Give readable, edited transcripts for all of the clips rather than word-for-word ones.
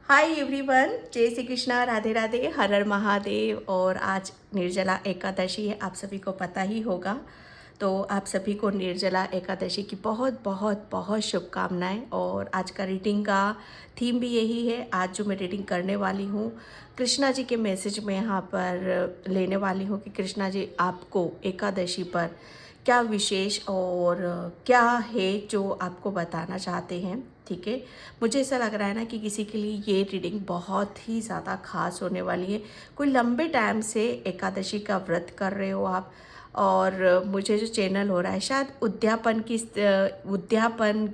Hi everyone, जय श्री कृष्णा, राधे राधे, हर हर महादेव। और आज निर्जला एकादशी है, आप सभी को पता ही होगा। तो आप सभी को निर्जला एकादशी की बहुत बहुत बहुत शुभकामनाएं। और आज का रीडिंग का थीम भी यही है। आज जो मैं रीडिंग करने वाली हूँ, कृष्णा जी के मैसेज में यहाँ पर लेने वाली हूँ कि कृष्णा जी आपको एकादशी पर क्या विशेष और क्या है जो आपको बताना चाहते हैं। ठीक है, मुझे ऐसा लग रहा है ना कि किसी के लिए ये रीडिंग बहुत ही ज़्यादा खास होने वाली है। कोई लंबे टाइम से एकादशी का व्रत कर रहे हो आप, और मुझे जो चैनल हो रहा है शायद उद्यापन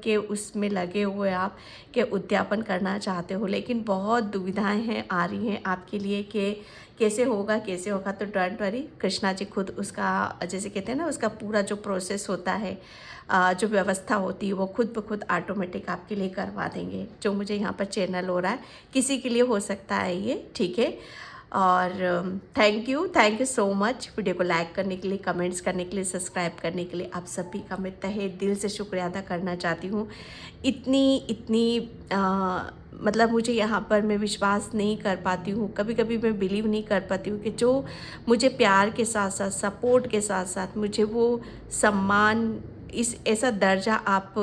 के उसमें लगे हुए आप कि उद्यापन करना चाहते हो, लेकिन बहुत दुविधाएं हैं आ रही हैं आपके लिए कि कैसे होगा कैसे होगा। तो डोंट वरी, कृष्णा जी खुद उसका, जैसे कहते हैं ना, उसका पूरा जो प्रोसेस होता है, जो व्यवस्था होती है, वो खुद ब खुद ऑटोमेटिक आपके लिए करवा देंगे। जो मुझे यहाँ पर चैनल हो रहा है, किसी के लिए हो सकता है ये, ठीक है। और thank you so much video को लाइक करने के लिए, कमेंट्स करने के लिए, सब्सक्राइब करने के लिए। आप सभी का मैं तहे दिल से शुक्रिया अदा करना चाहती हूँ। इतनी इतनी मतलब मुझे यहाँ पर मैं विश्वास नहीं कर पाती हूँ, कभी कभी मैं बिलीव नहीं कर पाती हूँ कि जो मुझे प्यार के साथ साथ, सपोर्ट के साथ साथ मुझे वो सम्मान, इस ऐसा दर्जा आप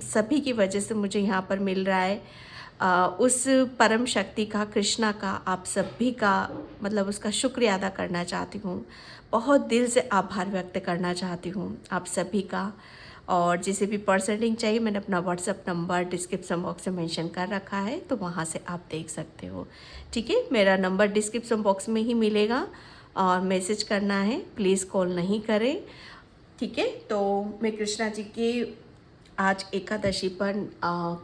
सभी की वजह से मुझे यहाँ पर मिल रहा है। उस परम शक्ति का, कृष्णा का, आप सभी का मतलब उसका शुक्रिया अदा करना चाहती हूँ। बहुत दिल से आभार व्यक्त करना चाहती हूँ आप सभी का। और जिसे भी पर्सनलिंग चाहिए, मैंने अपना व्हाट्सअप नंबर डिस्क्रिप्शन बॉक्स में मेंशन कर रखा है, तो वहाँ से आप देख सकते हो। ठीक है, मेरा नंबर डिस्क्रिप्शन बॉक्स में ही मिलेगा और मैसेज करना है, प्लीज़ कॉल नहीं करें। ठीक है, तो मैं कृष्णा जी की आज एकादशी पर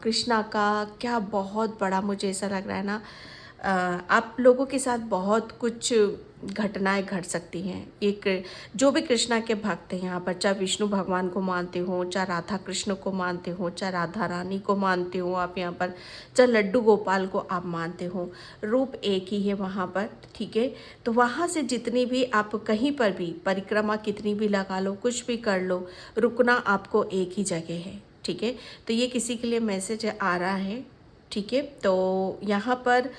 कृष्णा का क्या बहुत बड़ा, मुझे ऐसा लग रहा है ना, आप लोगों के साथ बहुत कुछ घटनाएं घट सकती हैं। एक जो भी कृष्णा के भक्त हैं यहाँ पर, चाहे विष्णु भगवान को मानते हो, चाहे राधा कृष्ण को मानते हो, चाहे राधा रानी को मानते हो आप यहाँ पर, चाहे लड्डू गोपाल को आप मानते हो, रूप एक ही है वहाँ पर। ठीक है, तो वहाँ से जितनी भी आप कहीं पर भी परिक्रमा कितनी भी लगा लो, कुछ भी कर लो, रुकना आपको एक ही जगह है। ठीक है, तो ये किसी के लिए मैसेज आ रहा है। ठीक है, तो यहाँ पर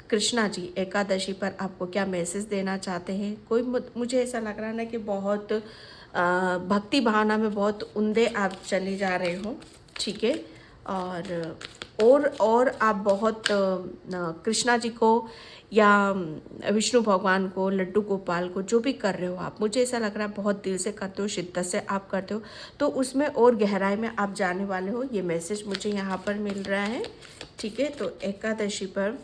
कृष्णा जी एकादशी पर आपको क्या मैसेज देना चाहते हैं। कोई मुझे ऐसा लग रहा है ना कि बहुत भक्ति भावना में बहुत उंधे आप चले जा रहे हो। ठीक है, और आप बहुत कृष्णा जी को या विष्णु भगवान को, लड्डू गोपाल को, जो भी कर रहे हो आप, मुझे ऐसा लग रहा है बहुत दिल से करते हो, शिद्दत से आप करते हो, तो उसमें और गहराई में आप जाने वाले हो। ये मैसेज मुझे यहाँ पर मिल रहा है। ठीक है, तो एकादशी पर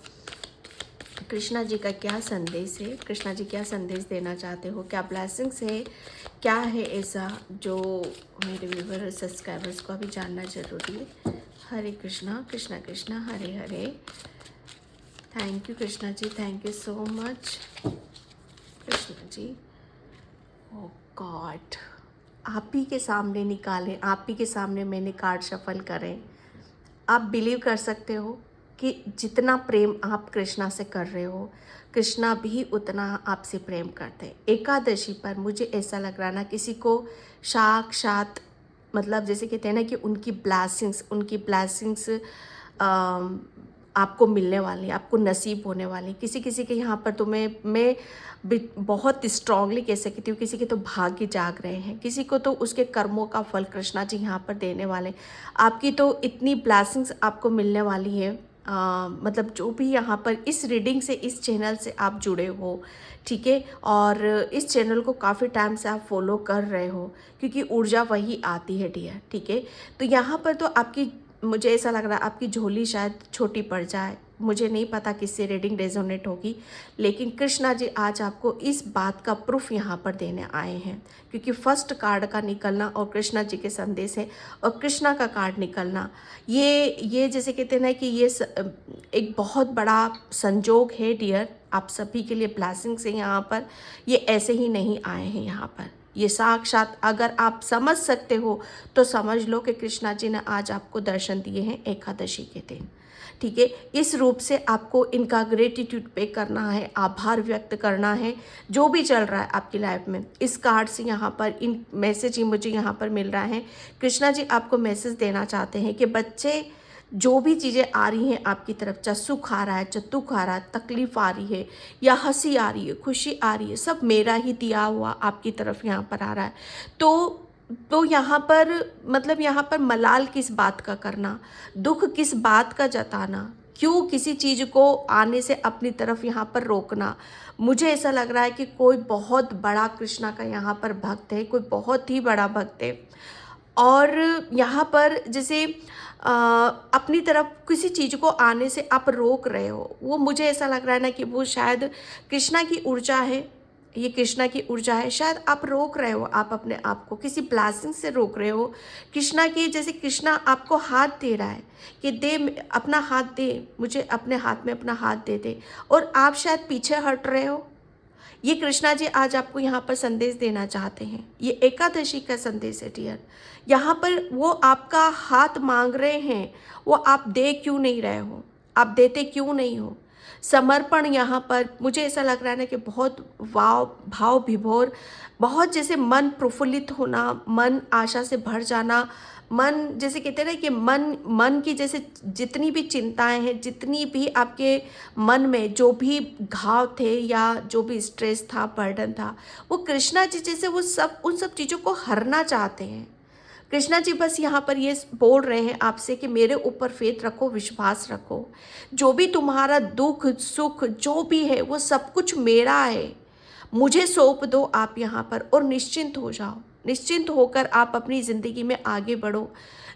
कृष्णा जी का क्या संदेश है, कृष्णा जी क्या संदेश देना चाहते हो, क्या ब्लेसिंग्स है, क्या है ऐसा जो मेरे व्यूवर और सब्सक्राइबर्स को अभी जानना जरूरी है। Hare Krishna Krishna Krishna Hare Hare. Thank you Krishna ji, thank you so much Krishna ji. Oh God, आप ही के सामने निकालें, आप ही के सामने मैंने कार्ड शफल करें। आप बिलीव कर सकते हो कि जितना प्रेम आप कृष्णा से कर रहे हो, कृष्णा भी उतना आपसे प्रेम करते हैं। एकादशी पर मुझे ऐसा लग रहा ना, किसी को साक्षात, मतलब जैसे कहते हैं ना कि उनकी ब्लेसिंग्स आपको मिलने वाली, आपको नसीब होने वाली। किसी किसी के यहाँ पर तो मैं बहुत स्ट्रांगली कह सकती हूँ, किसी के तो भाग्य जाग रहे हैं, किसी को तो उसके कर्मों का फल कृष्णा जी यहाँ पर देने वाले। आपकी तो इतनी ब्लेसिंग्स आपको मिलने वाली है। मतलब जो भी यहाँ पर इस रीडिंग से, इस चैनल से आप जुड़े हो, ठीक है, और इस चैनल को काफ़ी टाइम से आप फॉलो कर रहे हो, क्योंकि ऊर्जा वही आती है डियर। ठीक है, तो यहाँ पर तो आपकी, मुझे ऐसा लग रहा है आपकी झोली शायद छोटी पड़ जाए। मुझे नहीं पता किससे रीडिंग रेजोनेट होगी, लेकिन कृष्णा जी आज आपको इस बात का प्रूफ यहाँ पर देने आए हैं, क्योंकि फर्स्ट कार्ड का निकलना और कृष्णा जी के संदेश है, और कृष्णा का कार्ड निकलना, ये जैसे कहते हैं ना कि ये एक बहुत बड़ा संजोग है डियर। आप सभी के लिए ब्लेसिंग्स है यहाँ पर, ये ऐसे ही नहीं आए हैं यहाँ पर, ये साक्षात अगर आप समझ सकते हो तो समझ लो कि कृष्णा जी ने आज आपको दर्शन दिए हैं एकादशी के दिन। ठीक है, इस रूप से आपको इनका ग्रेटिट्यूड पे करना है, आभार व्यक्त करना है जो भी चल रहा है आपकी लाइफ में। इस कार्ड से यहाँ पर इन मैसेज ही मुझे यहाँ पर मिल रहा है। कृष्णा जी आपको मैसेज देना चाहते हैं कि बच्चे जो भी चीज़ें आ रही हैं आपकी तरफ, चाहे सुख आ रहा है, चाहे दुख आ रहा है, तकलीफ आ रही है या हंसी आ रही है, खुशी आ रही है, सब मेरा ही दिया हुआ आपकी तरफ यहाँ पर आ रहा है। तो यहाँ पर मतलब यहाँ पर मलाल किस बात का करना, दुख किस बात का जताना, क्यों किसी चीज़ को आने से अपनी तरफ यहाँ पर रोकना। मुझे ऐसा लग रहा है कि कोई बहुत बड़ा कृष्णा का यहाँ पर भक्त है, कोई बहुत ही बड़ा भक्त है। और यहाँ पर जैसे अपनी तरफ किसी चीज़ को आने से आप रोक रहे हो, वो मुझे ऐसा लग रहा है ना कि वो शायद कृष्णा की ऊर्जा है, ये कृष्णा की ऊर्जा है। शायद आप रोक रहे हो, आप अपने आप को किसी ब्लेसिंग से रोक रहे हो कृष्णा की। जैसे कृष्णा आपको हाथ दे रहा है कि दे अपना हाथ दे, मुझे अपने हाथ में अपना हाथ दे दे, और आप शायद पीछे हट रहे हो। ये कृष्णा जी आज आपको यहाँ पर संदेश देना चाहते हैं, ये एकादशी का संदेश है डियर। यहाँ पर वो आपका हाथ मांग रहे हैं, वो आप दे क्यों नहीं रहे हो, आप देते क्यों नहीं हो। समर्पण यहाँ पर मुझे ऐसा लग रहा है ना कि बहुत भाव विभोर, बहुत जैसे मन प्रफुल्लित होना, मन आशा से भर जाना, मन जैसे कहते हैं ना कि मन की जैसे जितनी भी चिंताएं हैं, जितनी भी आपके मन में जो भी घाव थे या जो भी स्ट्रेस था, बर्डन था, वो कृष्णा जी जैसे वो सब उन सब चीज़ों को हरना चाहते हैं। कृष्णा जी बस यहाँ पर ये बोल रहे हैं आपसे कि मेरे ऊपर फेथ रखो, विश्वास रखो। जो भी तुम्हारा दुख सुख जो भी है वो सब कुछ मेरा है, मुझे सौंप दो आप यहाँ पर और निश्चिंत हो जाओ। निश्चिंत होकर आप अपनी ज़िंदगी में आगे बढ़ो।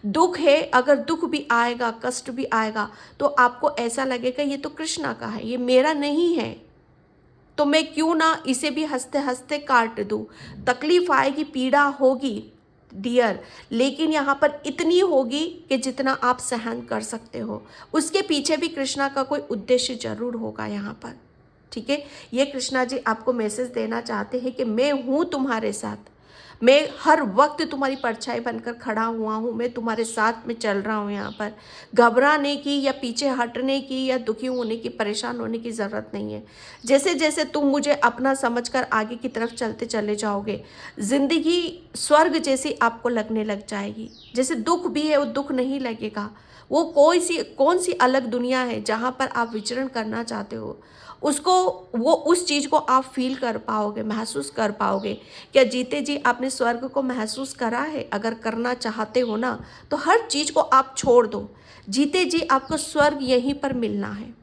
दुख है, अगर दुख भी आएगा, कष्ट भी आएगा, तो आपको ऐसा लगेगा ये तो कृष्णा का है, ये मेरा नहीं है, तो मैं क्यों ना इसे भी हंसते हंसते काट दूँ। तकलीफ आएगी, पीड़ा होगी डियर, लेकिन यहाँ पर इतनी होगी कि जितना आप सहन कर सकते हो। उसके पीछे भी कृष्णा का कोई उद्देश्य जरूर होगा यहाँ पर, ठीक है। ये कृष्णा जी आपको मैसेज देना चाहते हैं कि मैं हूँ तुम्हारे साथ, मैं हर वक्त तुम्हारी परछाई बनकर खड़ा हुआ हूँ, मैं तुम्हारे साथ में चल रहा हूँ। यहाँ पर घबराने की या पीछे हटने की या दुखी होने की, परेशान होने की ज़रूरत नहीं है। जैसे जैसे तुम मुझे अपना समझकर आगे की तरफ चलते चले जाओगे, ज़िंदगी स्वर्ग जैसी आपको लगने लग जाएगी। जैसे दुख भी है वो दुख नहीं लगेगा, वो कौन सी अलग दुनिया है जहाँ पर आप विचरण करना चाहते हो, उसको वो उस चीज़ को आप फील कर पाओगे, महसूस कर पाओगे। क्या जीते जी आपने स्वर्ग को महसूस करा है? अगर करना चाहते हो ना तो हर चीज़ को आप छोड़ दो, जीते जी आपको स्वर्ग यहीं पर मिलना है।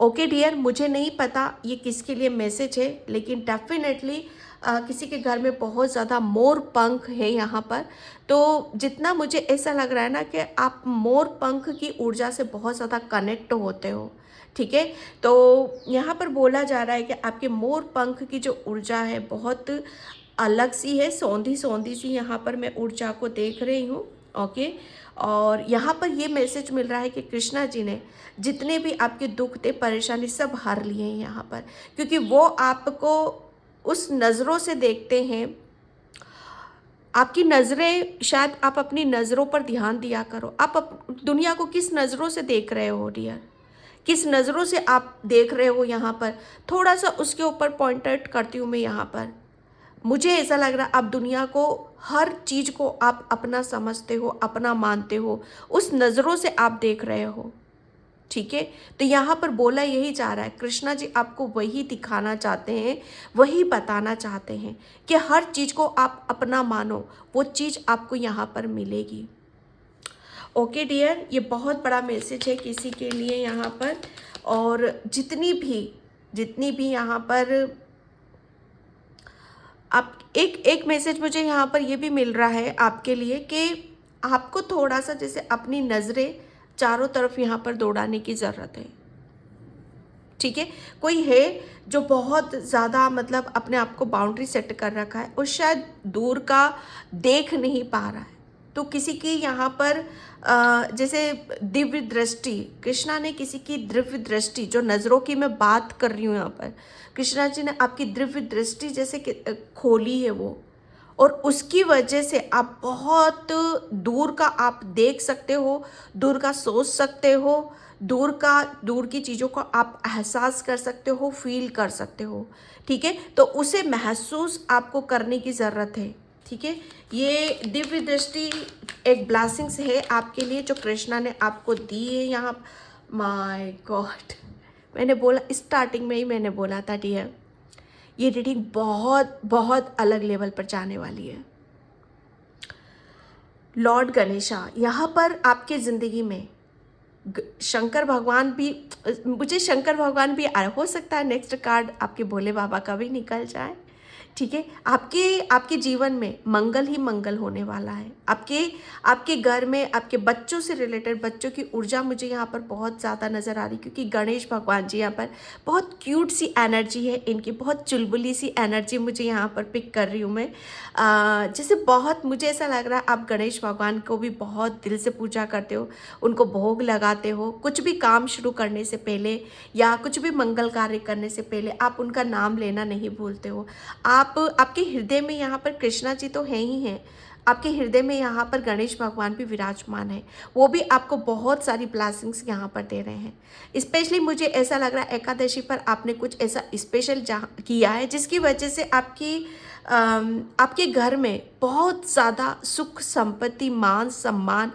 ओके डियर, मुझे नहीं पता ये किसके लिए मैसेज है, लेकिन डेफिनेटली किसी के घर में बहुत ज़्यादा मोर पंख है यहाँ पर। तो जितना मुझे ऐसा लग रहा है ना कि आप मोर पंख की ऊर्जा से बहुत ज़्यादा कनेक्ट होते हो, ठीक है। तो यहाँ पर बोला जा रहा है कि आपके मोर पंख की जो ऊर्जा है बहुत अलग सी है, सौंधी सौंधी सी यहाँ पर मैं ऊर्जा को देख रही हूँ। ओके, और यहाँ पर ये मैसेज मिल रहा है कि कृष्णा जी ने जितने भी आपके दुख थे, परेशानी सब हर लिए हैं यहाँ पर, क्योंकि वो आपको उस नज़रों से देखते हैं। आपकी नज़रें, शायद आप अपनी नज़रों पर ध्यान दिया करो। आप दुनिया को किस नज़रों से देख रहे हो डियर, किस नज़रों से आप देख रहे हो यहाँ पर, थोड़ा सा उसके ऊपर पॉइंट आउट करती हूँ मैं यहाँ पर। मुझे ऐसा लग रहा है आप दुनिया को, हर चीज़ को आप अपना समझते हो, अपना मानते हो, उस नज़रों से आप देख रहे हो, ठीक है। तो यहाँ पर बोला यही जा रहा है, कृष्णा जी आपको वही दिखाना चाहते हैं, वही बताना चाहते हैं कि हर चीज़ को आप अपना मानो, वो चीज़ आपको यहाँ पर मिलेगी। ओके डियर, ये बहुत बड़ा मैसेज है किसी के लिए यहाँ पर। और जितनी भी यहाँ पर आप एक मैसेज मुझे यहाँ पर ये भी मिल रहा है आपके लिए कि आपको थोड़ा सा जैसे अपनी नज़रें चारों तरफ यहाँ पर दौड़ाने की ज़रूरत है, ठीक है। कोई है जो बहुत ज़्यादा मतलब अपने आप को बाउंड्री सेट कर रखा है और शायद दूर का देख नहीं पा रहा है, तो किसी की यहाँ पर जैसे दिव्य दृष्टि, कृष्णा ने किसी की दिव्य दृष्टि, जो नज़रों की मैं बात कर रही हूँ यहाँ पर, कृष्णा जी ने आपकी दिव्य दृष्टि जैसे खोली है वो, और उसकी वजह से आप बहुत दूर का आप देख सकते हो, दूर का सोच सकते हो, दूर की चीज़ों को आप एहसास कर सकते हो, फील कर सकते हो, ठीक है। तो उसे महसूस आपको करने की ज़रूरत है, ठीक है। ये दिव्य दृष्टि एक ब्लेसिंग्स है आपके लिए जो कृष्णा ने आपको दी है यहाँ। माय गॉड, मैंने बोला स्टार्टिंग में ही, मैंने बोला था डियर, ये रीडिंग बहुत बहुत अलग लेवल पर जाने वाली है। लॉर्ड गणेशा यहाँ पर आपके ज़िंदगी में शंकर भगवान भी, मुझे शंकर भगवान भी हो सकता है नेक्स्ट कार्ड आपके भोले बाबा का भी निकल जाए, ठीक है। आपके जीवन में मंगल ही मंगल होने वाला है। आपके घर में आपके बच्चों से रिलेटेड, बच्चों की ऊर्जा मुझे यहाँ पर बहुत ज़्यादा नज़र आ रही, क्योंकि गणेश भगवान जी यहाँ पर बहुत क्यूट सी एनर्जी है इनकी, बहुत चुलबुली सी एनर्जी मुझे यहाँ पर पिक कर रही हूँ मैं। जैसे बहुत मुझे ऐसा लग रहा है आप गणेश भगवान को भी बहुत दिल से पूजा करते हो, उनको भोग लगाते हो, कुछ भी काम शुरू करने से पहले या कुछ भी मंगल कार्य करने से पहले आप उनका नाम लेना नहीं भूलते हो। आपके हृदय में यहाँ पर कृष्णा जी तो हैं ही हैं, आपके हृदय में यहाँ पर गणेश भगवान भी विराजमान है, वो भी आपको बहुत सारी ब्लेसिंग्स यहाँ पर दे रहे हैं। स्पेशली मुझे ऐसा लग रहा है एकादशी पर आपने कुछ ऐसा स्पेशल किया है जिसकी वजह से आपके घर में बहुत ज़्यादा सुख संपत्ति मान सम्मान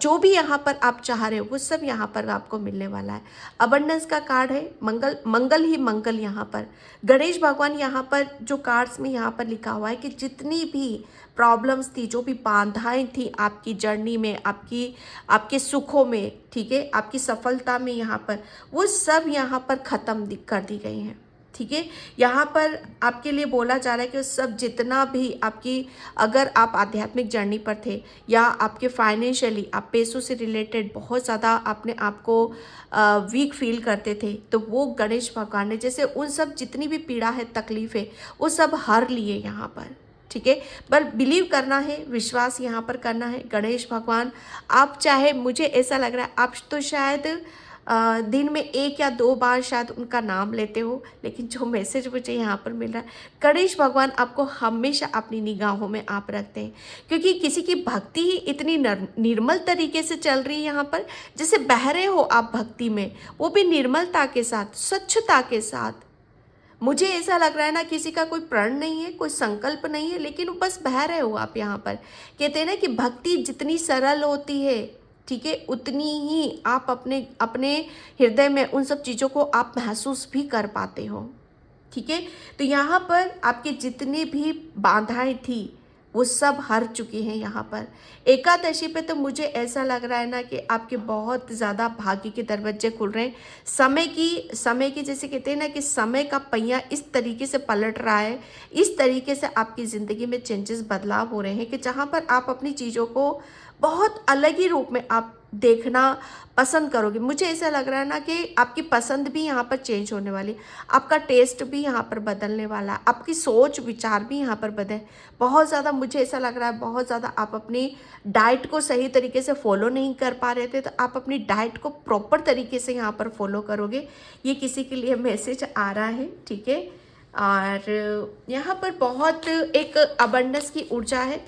जो भी यहाँ पर आप चाह रहे हो वो सब यहाँ पर आपको मिलने वाला है। अबंडेंस का कार्ड है, मंगल मंगल ही मंगल। यहाँ पर गणेश भगवान यहाँ पर जो कार्ड्स में यहाँ पर लिखा हुआ है कि जितनी भी प्रॉब्लम्स थी, जो भी बाधाएं थी आपकी जर्नी में, आपके सुखों में, ठीक है, आपकी सफलता में, यहाँ पर वो सब यहाँ पर ख़त्म कर दी गई हैं, ठीक है। यहाँ पर आपके लिए बोला जा रहा है कि सब जितना भी अगर आप आध्यात्मिक जर्नी पर थे या आपके फाइनेंशियली आप पैसों से रिलेटेड बहुत ज़्यादा अपने आप को वीक फील करते थे, तो वो गणेश भगवान ने जैसे उन सब जितनी भी पीड़ा है, तकलीफ है, वो सब हर लिए यहाँ पर, ठीक है। पर बिलीव करना है, विश्वास यहाँ पर करना है। गणेश भगवान आप चाहे, मुझे ऐसा लग रहा है आप तो शायद दिन में 1 या 2 बार शायद उनका नाम लेते हो, लेकिन जो मैसेज मुझे यहाँ पर मिल रहा है, गणेश भगवान आपको हमेशा अपनी निगाहों में आप रखते हैं, क्योंकि किसी की भक्ति ही इतनी निर्मल तरीके से चल रही है यहाँ पर, जैसे बह रहे हो आप भक्ति में, वो भी निर्मलता के साथ, स्वच्छता के साथ। मुझे ऐसा लग रहा है ना किसी का कोई प्रण नहीं है, कोई संकल्प नहीं है, लेकिन बस बह रहे हो आप यहाँ पर। कहते हैं ना कि भक्ति जितनी सरल होती है, ठीक है, उतनी ही आप अपने हृदय में उन सब चीज़ों को आप महसूस भी कर पाते हो, ठीक है। तो यहाँ पर आपके जितनी भी बाधाएं थी वो सब हर चुकी हैं यहाँ पर। एकादशी पे तो मुझे ऐसा लग रहा है ना कि आपके बहुत ज़्यादा भाग्य के दरवाजे खुल रहे हैं। समय की जैसे कहते हैं ना कि समय का पहिया इस तरीके से पलट रहा है, इस तरीके से आपकी ज़िंदगी में चेंजेस, बदलाव हो रहे हैं कि जहाँ पर आप अपनी चीज़ों को बहुत अलग ही रूप में आप देखना पसंद करोगे। मुझे ऐसा लग रहा है ना कि आपकी पसंद भी यहाँ पर चेंज होने वाली, आपका टेस्ट भी यहाँ पर बदलने वाला, आपकी सोच विचार भी यहाँ पर बदले बहुत ज़्यादा। मुझे ऐसा लग रहा है बहुत ज़्यादा आप अपनी डाइट को सही तरीके से फॉलो नहीं कर पा रहे थे, तो आप अपनी डाइट को प्रॉपर तरीके से यहाँ पर फॉलो करोगे, ये किसी के लिए मैसेज आ रहा है, ठीक है। और यहाँ पर बहुत एक अबंडेंस की ऊर्जा है,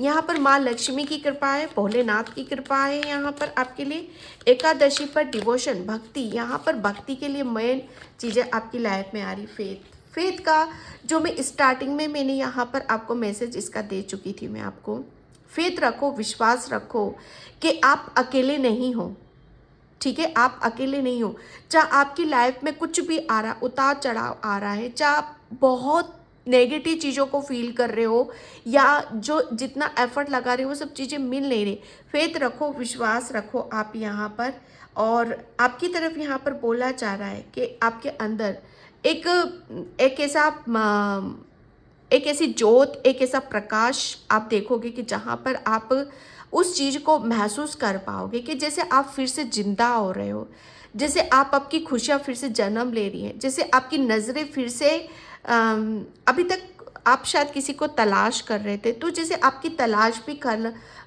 यहाँ पर माँ लक्ष्मी की कृपा है, भोलेनाथ की कृपा है यहाँ पर आपके लिए। एकादशी पर डिवोशन, भक्ति, यहाँ पर भक्ति के लिए मेन चीज़ें आपकी लाइफ में आ रही। फेथ का जो मैं स्टार्टिंग में मैंने यहाँ पर आपको मैसेज इसका दे चुकी थी मैं आपको। फेथ रखो, विश्वास रखो कि आप अकेले नहीं हो, ठीक है, आप अकेले नहीं हो। चाहे आपकी लाइफ में कुछ भी आ रहा, उतार चढ़ाव आ रहा है, चाहे आप बहुत नेगेटिव चीज़ों को फील कर रहे हो या जो जितना एफर्ट लगा रहे हो वो सब चीज़ें मिल नहीं रही, फेथ रखो, विश्वास रखो आप यहाँ पर। और आपकी तरफ यहाँ पर बोला जा रहा है कि आपके अंदर एक ऐसी ज्योत, एक ऐसा प्रकाश आप देखोगे कि जहाँ पर आप उस चीज़ को महसूस कर पाओगे कि जैसे आप फिर से जिंदा हो रहे हो, जैसे आपकी खुशियाँ फिर से जन्म ले रही हैं, जैसे आपकी नज़रें फिर से अभी तक आप शायद किसी को तलाश कर रहे थे, तो जैसे आपकी तलाश भी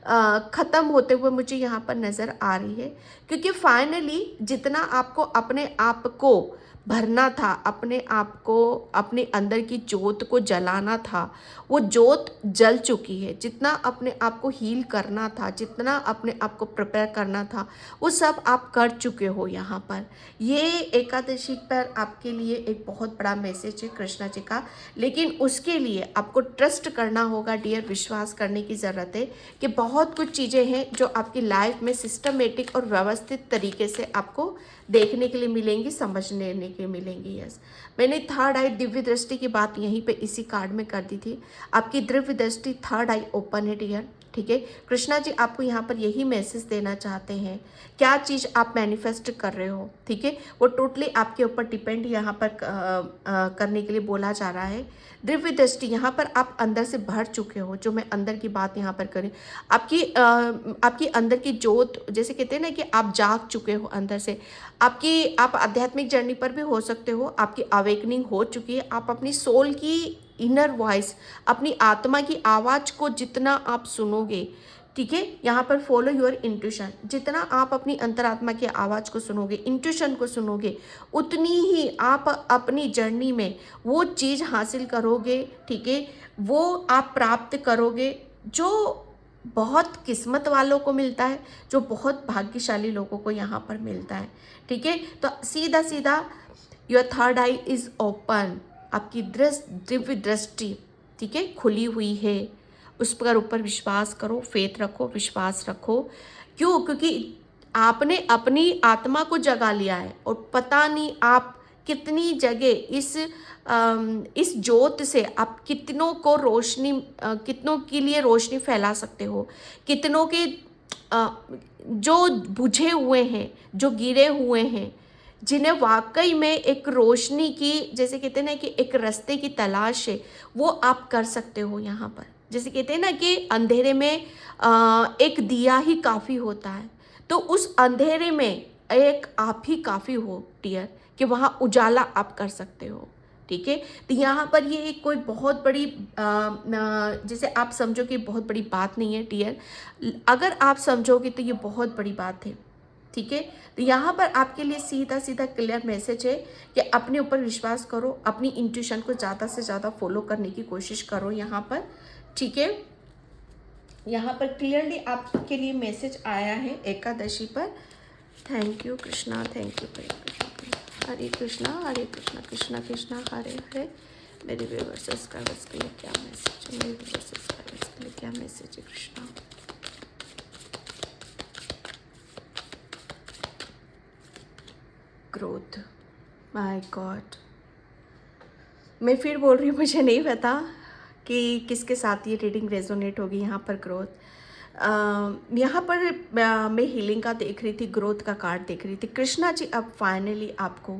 ख़त्म होते हुए मुझे यहाँ पर नज़र आ रही है, क्योंकि फाइनली जितना आपको अपने आप को भरना था, अपने आप को, अपने अंदर की जोत को जलाना था, वो जोत जल चुकी है। जितना अपने आप को हील करना था, जितना अपने आप को प्रिपेयर करना था, वो सब आप कर चुके हो यहाँ पर। ये एकादशी पर आपके लिए एक बहुत बड़ा मैसेज है कृष्णा जी का, लेकिन उसके लिए आपको ट्रस्ट करना होगा डियर, विश्वास करने की ज़रूरत है कि बहुत कुछ चीज़ें हैं जो आपकी लाइफ में सिस्टमेटिक और व्यवस्थित तरीके से आपको देखने के लिए मिलेंगी, समझने के लिए मिलेंगी। यस, मैंने थर्ड आई दिव्य दृष्टि की बात यहीं पे इसी कार्ड में कर दी थी। आपकी दिव्य दृष्टि थर्ड आई ओपन है डियर, ठीक है। कृष्णा जी आपको यहाँ पर यही मैसेज देना चाहते हैं, क्या चीज़ आप मैनिफेस्ट कर रहे हो, ठीक है, वो टोटली आपके ऊपर डिपेंड यहाँ पर करने के लिए बोला जा रहा है। दिव्य दृष्टि यहाँ पर आप अंदर से भर चुके हो, जो मैं अंदर की बात यहाँ पर करें, आपकी अंदर की जोत, जैसे कहते हैं ना कि आप जाग चुके हो अंदर से। आप आध्यात्मिक जर्नी पर भी हो सकते हो, आपकी अवेकनिंग हो चुकी है। आप अपनी सोल की इनर वॉइस, अपनी आत्मा की आवाज़ को जितना आप सुनोगे, ठीक है, यहाँ पर फॉलो योर इंट्यूशन, जितना आप अपनी अंतरात्मा की आवाज़ को सुनोगे, इंट्यूशन को सुनोगे, उतनी ही आप अपनी जर्नी में वो चीज़ हासिल करोगे, ठीक है, वो आप प्राप्त करोगे जो बहुत किस्मत वालों को मिलता है, जो बहुत भाग्यशाली लोगों को यहाँ पर मिलता है, ठीक है। तो सीधा सीधा your third I is open, आपकी दिव्य दृष्टि, ठीक है, खुली हुई है। उस पर ऊपर विश्वास करो, फेथ रखो, विश्वास रखो। क्यों? क्योंकि आपने अपनी आत्मा को जगा लिया है, और पता नहीं आप कितनी जगह इस जोत से आप कितनों को रोशनी, कितनों के लिए रोशनी फैला सकते हो, कितनों के जो बुझे हुए हैं, जो गिरे हुए हैं, जिन्हें वाकई में एक रोशनी की, जैसे कहते हैं ना कि एक रास्ते की तलाश है, वो आप कर सकते हो यहाँ पर। जैसे कहते हैं ना कि अंधेरे में एक दिया ही काफ़ी होता है, तो उस अंधेरे में एक आप ही काफ़ी हो डियर, कि वहाँ उजाला आप कर सकते हो, ठीक है। तो यहाँ पर ये एक कोई बहुत बड़ी जैसे आप समझो कि बहुत बड़ी बात नहीं है डियर, अगर आप समझोगे तो ये बहुत बड़ी बात है, ठीक है। तो यहाँ पर आपके लिए सीधा सीधा क्लियर मैसेज है कि अपने ऊपर विश्वास करो, अपनी इंट्यूशन को ज़्यादा से ज़्यादा फॉलो करने की कोशिश करो यहाँ पर, ठीक है। यहाँ पर क्लियरली आपके लिए मैसेज आया है एकादशी पर। Thank you Krishna, thank you Hare Krishna Hare Krishna Krishna Krishna Hare Hare. मेरे व्यूअर्स सब्सक्राइबर्स के लिए क्या मैसेज है, मेरे व्यूअर्स सब्सक्राइबर्स के लिए क्या मैसेज है कृष्णा। ग्रोथ, माय गॉड, मैं फिर बोल रही हूँ, मुझे नहीं पता कि किसके साथ ये रीडिंग रेजोनेट होगी। यहाँ पर ग्रोथ, यहाँ पर मैं हीलिंग का देख रही थी, ग्रोथ का कार्ड देख रही थी। कृष्णा जी अब फाइनली आपको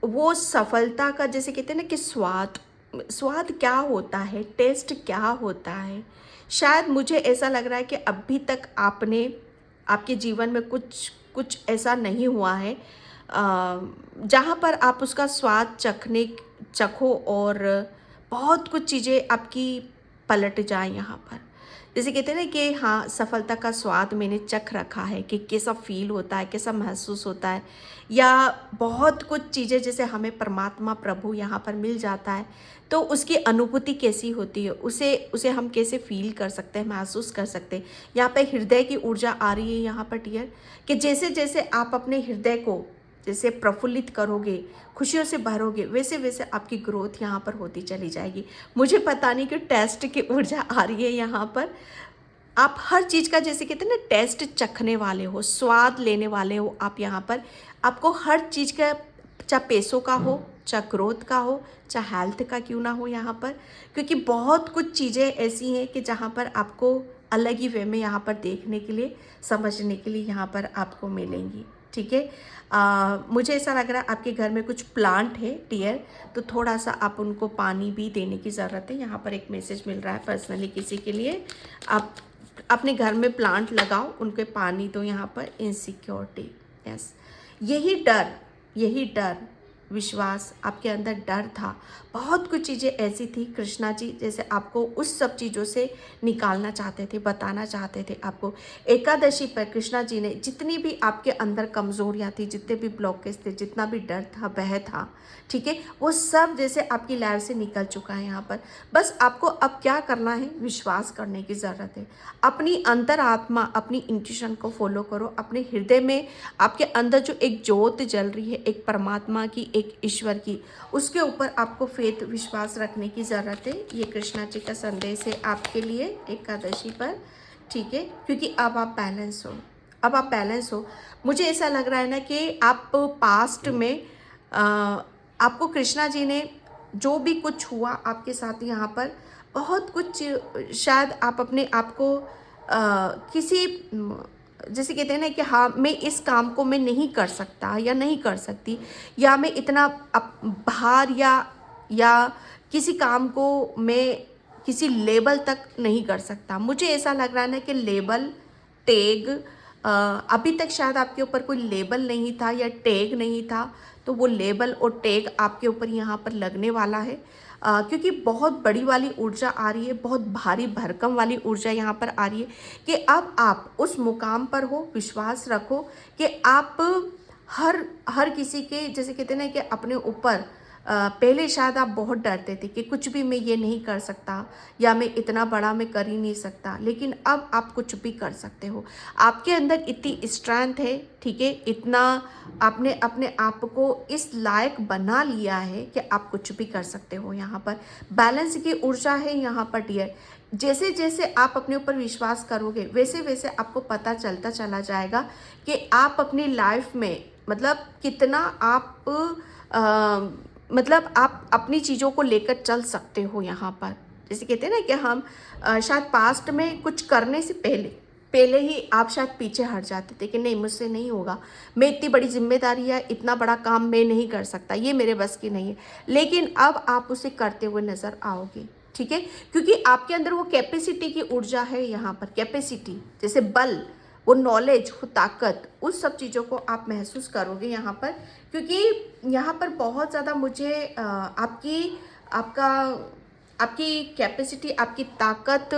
वो सफलता का, जैसे कहते हैं ना कि स्वाद क्या होता है, टेस्ट क्या होता है, शायद मुझे ऐसा लग रहा है कि अभी तक आपके जीवन में कुछ ऐसा नहीं हुआ है जहाँ पर आप उसका स्वाद चखो और बहुत कुछ चीज़ें आपकी पलट जाएं यहाँ पर। जैसे कहते हैं ना कि हाँ, सफलता का स्वाद मैंने चख रखा है कि कैसा फील होता है, कैसा महसूस होता है, या बहुत कुछ चीज़ें जैसे हमें परमात्मा प्रभु यहाँ पर मिल जाता है तो उसकी अनुभूति कैसी होती है, उसे हम कैसे फील कर सकते हैं, महसूस कर सकते हैं। यहाँ पे हृदय की ऊर्जा आ रही है यहाँ पर डियर, कि जैसे जैसे आप अपने हृदय को जैसे प्रफुल्लित करोगे, खुशियों से भरोगे, वैसे वैसे आपकी ग्रोथ यहाँ पर होती चली जाएगी। मुझे पता नहीं कि टेस्ट की ऊर्जा आ रही है यहाँ पर। आप हर चीज़ का, जैसे कहते हैं ना, टेस्ट चखने वाले हो, स्वाद लेने वाले हो आप यहाँ पर। आपको हर चीज़ का, चाहे पैसों का हो, चाहे ग्रोथ का हो, चाहे हेल्थ का क्यों ना हो यहाँ पर, क्योंकि बहुत कुछ चीज़ें ऐसी हैं कि जहाँ पर आपको अलग ही वे में यहाँ पर देखने के लिए, समझने के लिए यहाँ पर आपको मिलेंगी, ठीक है। मुझे ऐसा लग रहा है आपके घर में कुछ प्लांट है डियर, तो थोड़ा सा आप उनको पानी भी देने की ज़रूरत है। यहाँ पर एक मैसेज मिल रहा है पर्सनली किसी के लिए, आप अपने घर में प्लांट लगाओ, उनके पानी दो यहाँ पर। इनसिक्योरिटी, यस, यही डर विश्वास, आपके अंदर डर था, बहुत कुछ चीज़ें ऐसी थी कृष्णा जी जैसे आपको उस सब चीज़ों से निकालना चाहते थे, बताना चाहते थे आपको। एकादशी पर कृष्णा जी ने जितनी भी आपके अंदर कमज़ोरियाँ थी, जितने भी ब्लॉकेज थे, जितना भी डर था, भय था, ठीक है, वो सब जैसे आपकी लाइफ से निकल चुका है यहाँ पर। बस आपको अब क्या करना है, विश्वास करने की ज़रूरत है। अपनी अंतरात्मा, अपनी इंट्यूशन को फॉलो करो। अपने हृदय में आपके अंदर जो एक ज्योत जल रही है, एक परमात्मा की, एक ईश्वर की, उसके ऊपर आपको फेथ, विश्वास रखने की ज़रूरत है। ये कृष्णा जी का संदेश है आपके लिए एकादशी पर, ठीक है, क्योंकि अब आप बैलेंस हो, अब आप बैलेंस हो। मुझे ऐसा लग रहा है ना कि आप पास्ट में आपको कृष्णा जी ने जो भी कुछ हुआ आपके साथ यहाँ पर, बहुत कुछ शायद आप अपने आप को किसी जैसे कहते हैं ना कि हाँ मैं इस काम को मैं नहीं कर सकता या नहीं कर सकती, या मैं इतना भार या किसी काम को मैं किसी लेवल तक नहीं कर सकता। मुझे ऐसा लग रहा है ना कि लेबल, टैग, अभी तक शायद आपके ऊपर कोई लेबल नहीं था या टैग नहीं था, तो वो लेबल और टैग आपके ऊपर यहाँ पर लगने वाला है। क्योंकि बहुत बड़ी वाली ऊर्जा आ रही है, बहुत भारी भरकम वाली ऊर्जा यहाँ पर आ रही है कि अब आप उस मुकाम पर हो। विश्वास रखो कि आप हर किसी के जैसे कहते हैं ना कि अपने ऊपर पहले शायद आप बहुत डरते थे कि कुछ भी मैं ये नहीं कर सकता या मैं इतना बड़ा मैं कर ही नहीं सकता, लेकिन अब आप कुछ भी कर सकते हो। आपके अंदर इतनी स्ट्रेंथ है, ठीक है, इतना आपने अपने आप को इस लायक बना लिया है कि आप कुछ भी कर सकते हो। यहाँ पर बैलेंस की ऊर्जा है यहाँ पर डियर। जैसे जैसे आप अपने ऊपर विश्वास करोगे वैसे वैसे आपको पता चलता चला जाएगा कि आप अपनी लाइफ में मतलब कितना आप मतलब आप अपनी चीज़ों को लेकर चल सकते हो यहाँ पर। जैसे कहते हैं ना कि हम शायद पास्ट में कुछ करने से पहले ही आप शायद पीछे हट जाते थे कि नहीं मुझसे नहीं होगा, मैं इतनी बड़ी जिम्मेदारी है, इतना बड़ा काम मैं नहीं कर सकता, ये मेरे बस की नहीं है। लेकिन अब आप उसे करते हुए नज़र आओगे, ठीक है, क्योंकि आपके अंदर वो कैपेसिटी की ऊर्जा है यहाँ पर। कैपेसिटी जैसे बल, वो नॉलेज, वो ताकत, उस सब चीज़ों को आप महसूस करोगे यहाँ पर। क्योंकि यहाँ पर बहुत ज़्यादा मुझे आपकी कैपेसिटी, आपकी ताकत,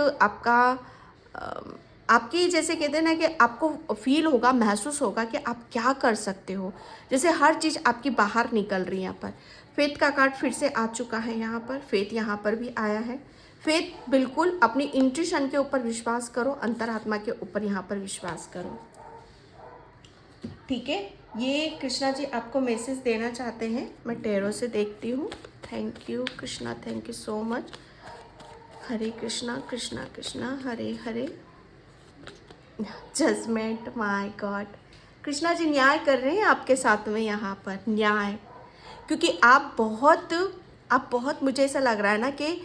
आपकी जैसे कहते हैं ना कि आपको फील होगा, महसूस होगा कि आप क्या कर सकते हो। जैसे हर चीज़ आपकी बाहर निकल रही है। यहाँ पर फेथ का कार्ड फिर से आ चुका है। यहाँ पर फेथ यहाँ पर भी आया है। फेथ बिल्कुल अपनी इंट्यूशन के ऊपर विश्वास करो, अंतरात्मा के ऊपर यहाँ पर विश्वास करो, ठीक है। ये कृष्णा जी आपको मैसेज देना चाहते हैं। मैं टैरो से देखती हूँ। Thank you Krishna, thank you so much. Hare Krishna Krishna Krishna Hare Hare. Judgement, my God, Krishna ji न्याय कर रहे हैं आपके साथ में यहाँ पर, न्याय। क्योंकि आप बहुत मुझे ऐसा लग रहा है ना कि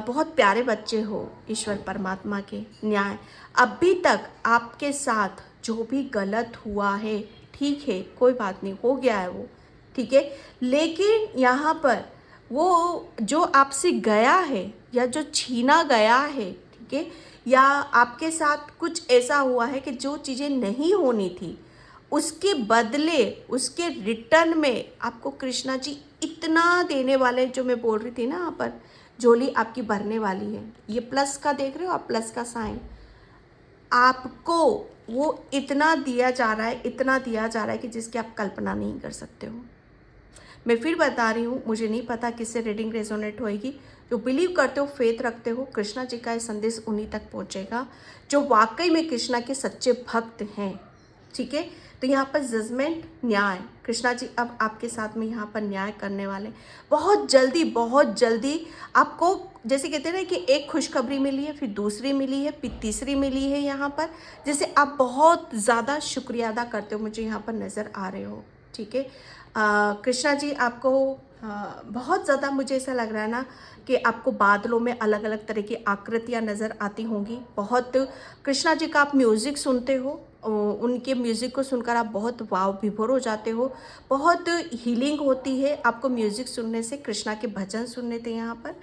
बहुत प्यारे बच्चे हो ईश्वर परमात्मा के। न्याय, अभी तक आपके साथ जो भी गलत हुआ है, ठीक है, कोई बात नहीं, हो गया है वो, ठीक है, लेकिन यहाँ पर वो जो आपसे गया है या जो छीना गया है, ठीक है, या आपके साथ कुछ ऐसा हुआ है कि जो चीज़ें नहीं होनी थी, उसके बदले, उसके रिटर्न में आपको कृष्णा जी इतना देने वाले, जो मैं बोल रही थी ना, यहाँ पर झोली आपकी भरने वाली है। ये प्लस का देख रहे हो आप, प्लस का साइन, आपको वो इतना दिया जा रहा है, इतना दिया जा रहा है कि जिसकी आप कल्पना नहीं कर सकते हो। मैं फिर बता रही हूँ, मुझे नहीं पता किससे रीडिंग रेजोनेट होएगी। जो बिलीव करते हो, फेथ रखते हो, कृष्णा जी का ये संदेश उन्हीं तक पहुँचेगा जो वाकई में कृष्णा के सच्चे भक्त हैं, ठीक है। तो यहाँ पर जजमेंट, न्याय, कृष्णा जी अब आपके साथ में यहाँ पर न्याय करने वाले। बहुत जल्दी आपको जैसे कहते हैं ना कि एक खुशखबरी मिली है, फिर दूसरी मिली है, फिर तीसरी मिली है यहाँ पर, जैसे आप बहुत ज़्यादा शुक्रिया अदा करते हो, मुझे यहाँ पर नज़र आ रहे हो, ठीक है। कृष्णा जी आपको बहुत ज़्यादा मुझे ऐसा लग रहा है ना कि आपको बादलों में अलग अलग तरह की आकृतियाँ नज़र आती होंगी। बहुत कृष्णा जी का आप म्यूज़िक सुनते हो, उनके म्यूज़िक को सुनकर आप बहुत वाव विभोर हो जाते हो। बहुत हीलिंग होती है आपको म्यूज़िक सुनने से। कृष्णा के भजन सुनने थे यहाँ पर,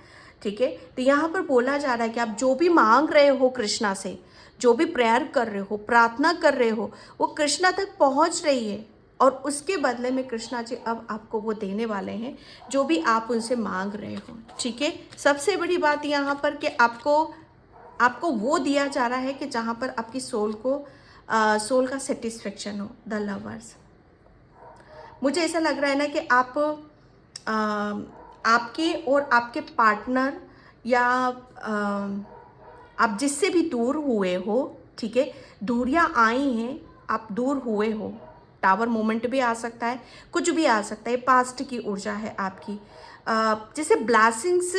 ठीक है। तो यहाँ पर बोला जा रहा है कि आप जो भी मांग रहे हो कृष्णा से, जो भी प्रेयर कर रहे हो, प्रार्थना कर रहे हो, वो कृष्णा तक पहुँच रही है। और उसके बदले में कृष्णा जी अब आपको वो देने वाले हैं जो भी आप उनसे मांग रहे हो। ठीक है, सबसे बड़ी बात यहाँ पर कि आपको वो दिया जा रहा है कि जहाँ पर आपकी सोल का सेटिस्फेक्शन हो। द लवर्स, मुझे ऐसा लग रहा है ना कि आपके और आपके पार्टनर या आप जिससे भी दूर हुए हो, ठीक है, दूरियां आई हैं, आप दूर हुए हो, टावर मोमेंट भी आ सकता है, कुछ भी आ सकता है, पास्ट की ऊर्जा है आपकी। जैसे ब्लेसिंग्स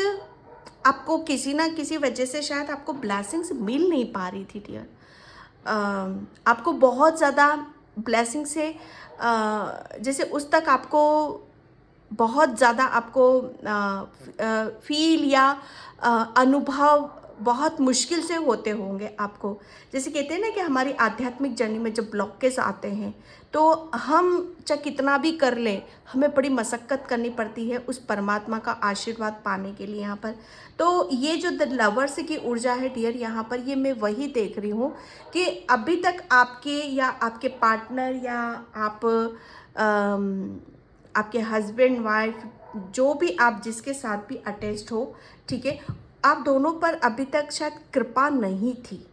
आपको किसी ना किसी वजह से शायद आपको ब्लेसिंग्स मिल नहीं पा रही थी डियर। आपको बहुत ज़्यादा ब्लेसिंग से जैसे उस तक आपको बहुत ज़्यादा आपको फील या अनुभव बहुत मुश्किल से होते होंगे आपको। जैसे कहते हैं ना कि हमारी आध्यात्मिक जर्नी में जब ब्लॉकेज आते हैं तो हम चाहे कितना भी कर लें, हमें बड़ी मशक्क़त करनी पड़ती है उस परमात्मा का आशीर्वाद पाने के लिए यहाँ पर। तो ये जो द लवर्स की ऊर्जा है डियर, यहाँ पर ये मैं वही देख रही हूँ कि अभी तक आपके या आपके पार्टनर या आपके हस्बैंड वाइफ, जो भी आप जिसके साथ भी अटैच्ड हो, ठीक है, आप दोनों पर अभी तक शायद कृपा नहीं थी।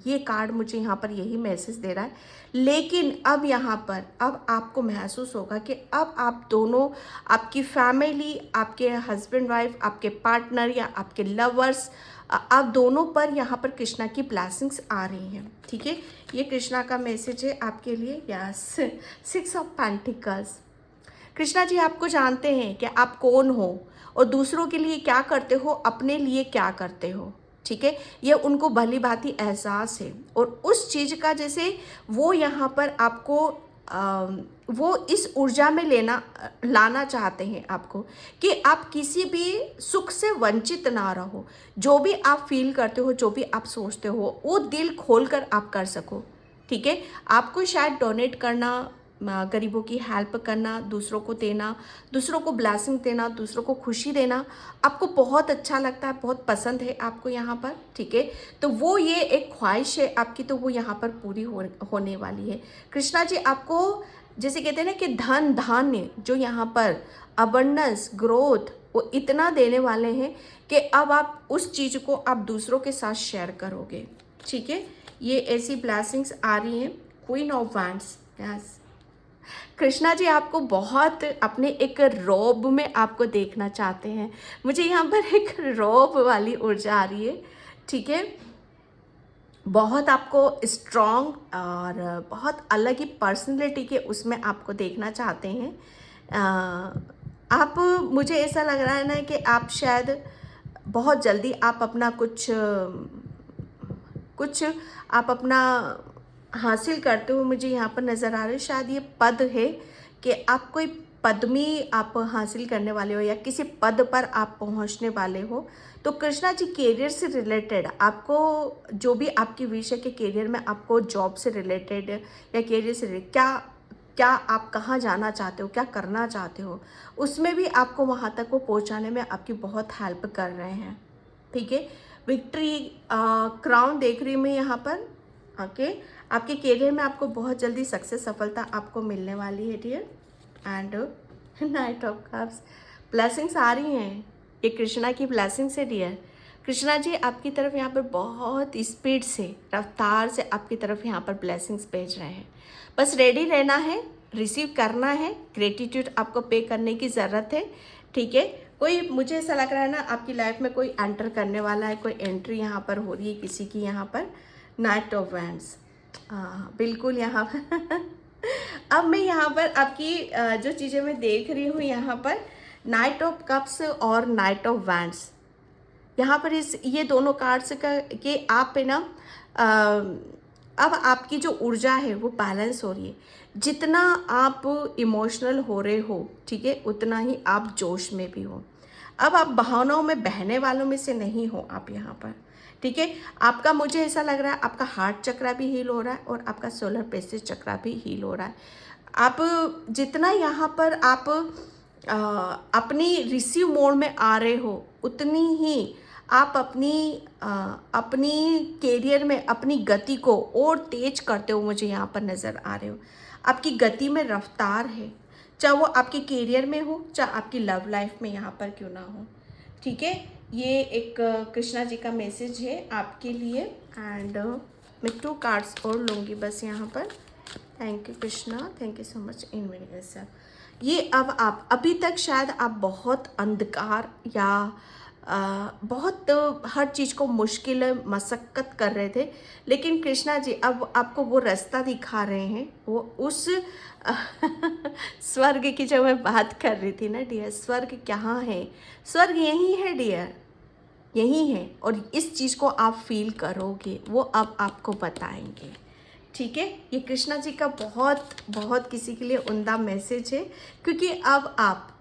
ये कार्ड मुझे यहाँ पर यही मैसेज दे रहा है। लेकिन अब यहाँ पर अब आपको महसूस होगा कि अब आप दोनों, आपकी फैमिली, आपके हस्बैंड वाइफ, आपके पार्टनर या आपके लवर्स, आप दोनों पर यहाँ पर कृष्णा की ब्लेसिंग्स आ रही हैं। ठीक है, ये कृष्णा का मैसेज है आपके लिए। Yes, 6 of pentacles. Krishna ji आपको जानते हैं कि आप कौन हो और दूसरों के लिए क्या करते हो, अपने लिए क्या करते हो। ठीक है, ये उनको भली भांति एहसास है और उस चीज़ का जैसे वो यहाँ पर आपको वो इस ऊर्जा में लाना चाहते हैं आपको कि आप किसी भी सुख से वंचित ना रहो। जो भी आप फील करते हो, जो भी आप सोचते हो, वो दिल खोलकर आप कर सको। ठीक है, आपको शायद डोनेट करना, गरीबों की हेल्प करना, दूसरों को देना, दूसरों को ब्लेसिंग देना, दूसरों को खुशी देना आपको बहुत अच्छा लगता है, बहुत पसंद है आपको यहाँ पर। ठीक है, तो वो ये एक ख्वाहिश है आपकी, तो वो यहाँ पर पूरी होने वाली है। कृष्णा जी आपको जैसे कहते हैं ना कि धन धान्य जो यहाँ पर अबंडेंस ग्रोथ वो इतना देने वाले हैं कि अब आप उस चीज़ को आप दूसरों के साथ शेयर करोगे। ठीक है, ये ऐसी ब्लेसिंग्स आ रही हैं। Queen of wands, yes, Krishna ji आपको बहुत अपने एक रोब में आपको देखना चाहते हैं। मुझे यहाँ पर एक रोब वाली ऊर्जा आ रही है। ठीक है, बहुत आपको स्ट्रॉन्ग और बहुत अलग ही पर्सनैलिटी के उसमें आपको देखना चाहते हैं। आप, मुझे ऐसा लग रहा है ना कि आप शायद बहुत जल्दी आप अपना कुछ आप अपना हासिल करते हो, मुझे यहाँ पर नज़र आ रहा है। शायद ये पद है कि आप कोई पदवी आप हासिल करने वाले हो या किसी पद पर आप पहुँचने वाले हो। तो कृष्णा जी कैरियर से रिलेटेड आपको जो भी आपकी विश है कि कैरियर में आपको जॉब से रिलेटेड या कैरियर से क्या आप कहाँ जाना चाहते हो, क्या करना चाहते हो, उसमें भी आपको वहाँ तक वो पहुँचाने में आपकी बहुत हेल्प कर रहे हैं। ठीक है, विक्ट्री क्राउन देख रही हूँ मैं यहाँ पर। ओके, आपके कैरियर में आपको बहुत जल्दी सक्सेस, सफलता आपको मिलने वाली है dear. And knight of cups, blessings आ रही हैं, ये कृष्णा की ब्लेसिंग्स है डियर। कृष्णा जी आपकी तरफ यहाँ पर बहुत स्पीड से, रफ्तार से आपकी तरफ यहाँ पर ब्लेसिंग्स भेज रहे हैं। बस रेडी रहना है, रिसीव करना है, ग्रेटिट्यूड आपको पे करने की ज़रूरत है। ठीक है, कोई, मुझे ऐसा लग रहा है ना आपकी लाइफ में कोई एंटर करने वाला है, कोई एंट्री यहाँ पर हो रही है किसी की यहाँ पर। नाइट ऑफ वैंड्स, हाँ बिल्कुल यहाँ पर अब मैं यहाँ पर आपकी जो चीज़ें मैं देख रही हूँ यहाँ पर, नाइट ऑफ कप्स और नाइट ऑफ वैंड्स, यहाँ पर ये दोनों कार्ड्स का कि आप है ना अब आपकी जो ऊर्जा है वो बैलेंस हो रही है। जितना आप इमोशनल हो रहे हो, ठीक है, उतना ही आप जोश में भी हो। अब आप भावनाओं में बहने वालों में से नहीं हो आप यहाँ पर। ठीक है, आपका, मुझे ऐसा लग रहा है आपका हार्ट चक्रा भी हील हो रहा है और आपका सोलर प्लेक्सस चक्रा भी हील हो रहा है। आप जितना यहाँ पर आप अपनी रिसीव मोड में आ रहे हो, उतनी ही आप अपनी कैरियर में अपनी गति को और तेज करते हो मुझे यहाँ पर नज़र आ रहे हो। आपकी गति में रफ्तार है, चाहे वो आपके करियर में हो, चाहे आपकी लव लाइफ में यहाँ पर क्यों ना हो। ठीक है, ये एक कृष्णा जी का मैसेज है आपके लिए। एंड मैं 2 कार्ड्स और लूँगी बस यहाँ पर। Thank you Krishna, thank you so much in मेरी सर। ये अब आप अभी तक शायद आप बहुत अंधकार या बहुत हर चीज़ को मुश्किल मशक्क़त कर रहे थे, लेकिन कृष्णा जी अब आपको वो रास्ता दिखा रहे हैं। वो उस स्वर्ग की जो मैं बात कर रही थी ना डियर, स्वर्ग कहाँ है? स्वर्ग यही है डियर, यही है। और इस चीज़ को आप फील करोगे, वो अब आपको बताएंगे। ठीक है, ये कृष्णा जी का बहुत बहुत किसी के लिए उम्दा मैसेज है, क्योंकि अब आप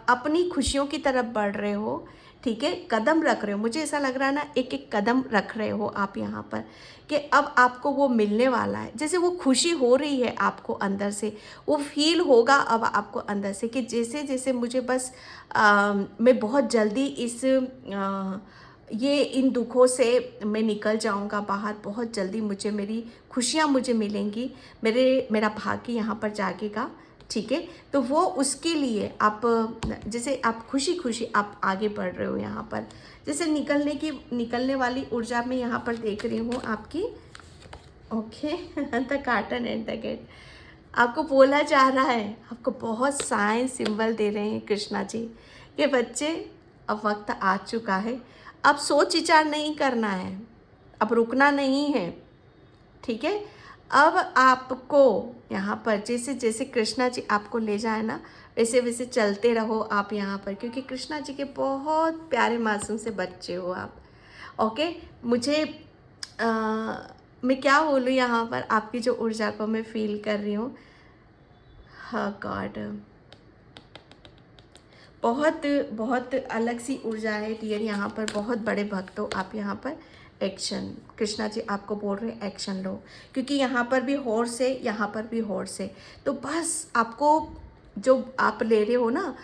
अपनी खुशियों की तरफ बढ़ रहे हो। ठीक है, कदम रख रहे हो, मुझे ऐसा लग रहा है ना, एक एक कदम रख रहे हो आप यहाँ पर, कि अब आपको वो मिलने वाला है। जैसे वो खुशी हो रही है आपको अंदर से, वो फील होगा अब आपको अंदर से कि जैसे जैसे मुझे बस मैं बहुत जल्दी ये इन दुखों से मैं निकल जाऊंगा बाहर, बहुत जल्दी मुझे मेरी खुशियाँ मुझे मिलेंगी, मेरा भाग्य यहाँ पर जागेगा। ठीक है, तो वो उसके लिए आप जैसे आप खुशी खुशी आप आगे बढ़ रहे हो यहाँ पर, जैसे निकलने वाली ऊर्जा में यहाँ पर देख रही हूँ आपकी। Okay, the carton and the gate, आपको बोला जा रहा है, आपको बहुत साइन सिंबल दे रहे हैं कृष्णा जी कि बच्चे अब वक्त आ चुका है, अब सोच विचार नहीं करना है, अब रुकना नहीं है। ठीक है, अब आपको यहाँ पर जैसे जैसे कृष्णा जी आपको ले जाए ना, वैसे वैसे चलते रहो आप यहाँ पर, क्योंकि कृष्णा जी के बहुत प्यारे मासूम से बच्चे हो आप। ओके, मैं क्या बोलूँ यहाँ पर, आपकी जो ऊर्जा को मैं फील कर रही हूँ। हाँ गॉड, बहुत बहुत अलग सी ऊर्जा है डियर, यहाँ पर बहुत बड़े भक्त हो आप। यहाँ पर एक्शन, कृष्णा जी आपको बोल रहे हैं एक्शन लो, क्योंकि यहाँ पर भी हॉर्स है, यहाँ पर भी हॉर्स है। तो बस आपको जो आप ले रहे हो ना,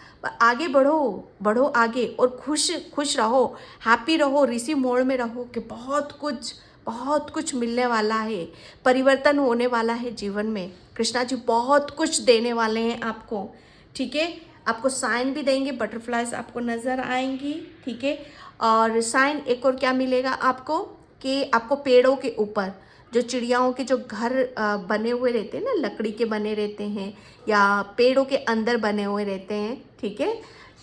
आगे बढ़ो आगे, और खुश रहो, हैप्पी रहो, ऋषि मोड में रहो कि बहुत कुछ मिलने वाला है, परिवर्तन होने वाला है जीवन में। कृष्णा जी बहुत कुछ देने वाले हैं आपको। ठीक है, आपको साइन भी देंगे, बटरफ्लाइज आपको नज़र आएंगी। ठीक है, और साइन एक और क्या मिलेगा आपको, कि आपको पेड़ों के ऊपर जो चिड़ियाओं के जो घर बने हुए रहते हैं ना, लकड़ी के बने रहते हैं या पेड़ों के अंदर बने हुए रहते हैं। ठीक है,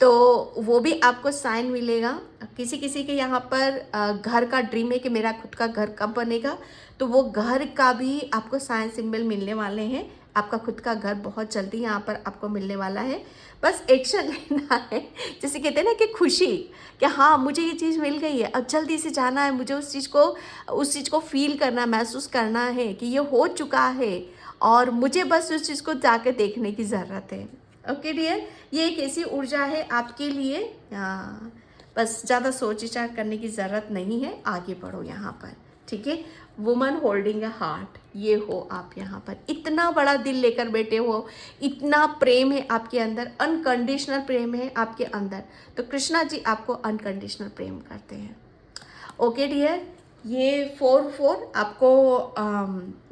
तो वो भी आपको साइन मिलेगा। किसी किसी के यहाँ पर घर का ड्रीम है कि मेरा खुद का घर कब बनेगा, तो वो घर का भी आपको साइन सिंबल मिलने वाले हैं। आपका खुद का घर बहुत जल्दी यहाँ पर आपको मिलने वाला है। बस एक्शन लेना है, जैसे कहते हैं ना कि खुशी, कि हाँ मुझे ये चीज़ मिल गई है, अब जल्दी से जाना है, मुझे उस चीज़ को फील करना, महसूस करना है कि ये हो चुका है, और मुझे बस उस चीज़ को जाके देखने की ज़रूरत है। ओके डियर, ये एक ऐसी ऊर्जा है आपके लिए, बस ज़्यादा सोच विचार करने की ज़रूरत नहीं है, आगे बढ़ो यहाँ पर। ठीक है, वुमन होल्डिंग अ हार्ट, ये हो आप यहाँ पर, इतना बड़ा दिल लेकर बैठे हो, इतना प्रेम है आपके अंदर, अनकंडीशनल प्रेम है आपके अंदर। तो कृष्णा जी आपको अनकंडीशनल प्रेम करते हैं। ओके डियर, ये 4 आपको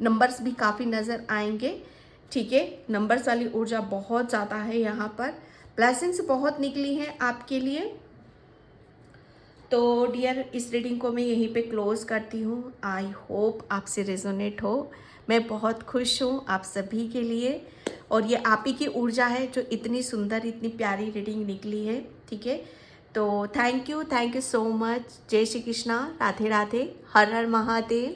नंबर्स भी काफ़ी नज़र आएंगे। ठीक है, नंबर्स वाली ऊर्जा बहुत ज़्यादा है यहाँ पर, ब्लेसिंग्स बहुत निकली हैं आपके लिए। तो डियर, इस रीडिंग को मैं यहीं पे क्लोज करती हूँ। आई होप आपसे रेजोनेट हो। मैं बहुत खुश हूँ आप सभी के लिए, और ये आप ही की ऊर्जा है जो इतनी सुंदर, इतनी प्यारी रीडिंग निकली है। ठीक है, तो थैंक यू सो मच। जय श्री कृष्णा, राधे राधे, हर हर महादेव।